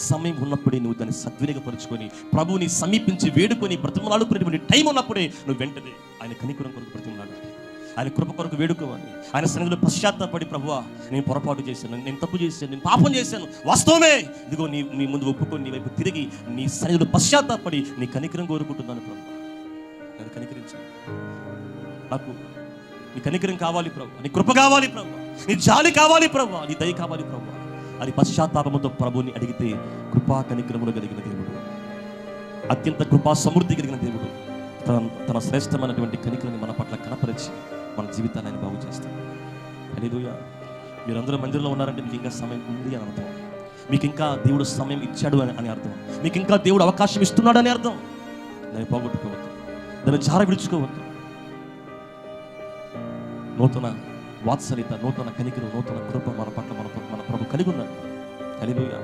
సమయం ఉన్నప్పుడే నువ్వు దాన్ని సద్వినియోగపరుచుకొని ప్రభువుని సమీపించి వేడుకొని బ్రతిమలాడుకునేటువంటి టైం ఉన్నప్పుడే నువ్వు వెంటనే ఆయన కనికరం కొరకు బ్రతిమలాడాలి, ఆయన కృప కొరకు వేడుకోవాలి. ఆయన సన్నిధిలో పశ్చాత్తాపడి, ప్రభువా నేను పొరపాటు చేశాను, నేను తప్పు చేశాను, నేను పాపం చేశాను, వాస్తవమే, ఇదిగో నీ ముందు ఒప్పుకొని నీ వైపు తిరిగి నీ సన్నిధిలో పశ్చాత్తాపడి నీ కనికరం కోరుకుంటున్నాను ప్రభు, నన్ను కనికరించాను, నాకు నీ కనికరం కావాలి ప్రభు, నీ కృప కావాలి ప్రభు, నీ జాలి కావాలి ప్రభు, నీ దయ కావాలి ప్రభు అని పశ్చాత్తాపంతో ప్రభుని అడిగితే కృపా కనికరములు కలిగిన దేవుడు, అత్యంత కృపా సమృద్ధి కలిగిన దేవుడు తన శ్రేష్టమైనటువంటి కనికరాన్ని మన పట్ల కనపరిచి మన జీవితాన్ని ఆయన బాగు చేస్తాడు. హల్లెలూయా. మీరందరూ మందిరంలో ఉన్నారంటే మీకు ఇంకా సమయం ఉంది అని అర్థం, మీకు ఇంకా దేవుడు సమయం ఇచ్చాడు అని అర్థం, మీకు ఇంకా దేవుడు అవకాశం ఇస్తున్నాడు అని అర్థం. దాన్ని పోగొట్టుకోవద్దు, దాన్ని జార విడుచుకోవద్దు. నూతన వాత్సల్యత, నూతన కనికరం, నూతన కృప మన పట్ల మన ప్రభు కలిగి ఉన్నాడు. హల్లెలూయా.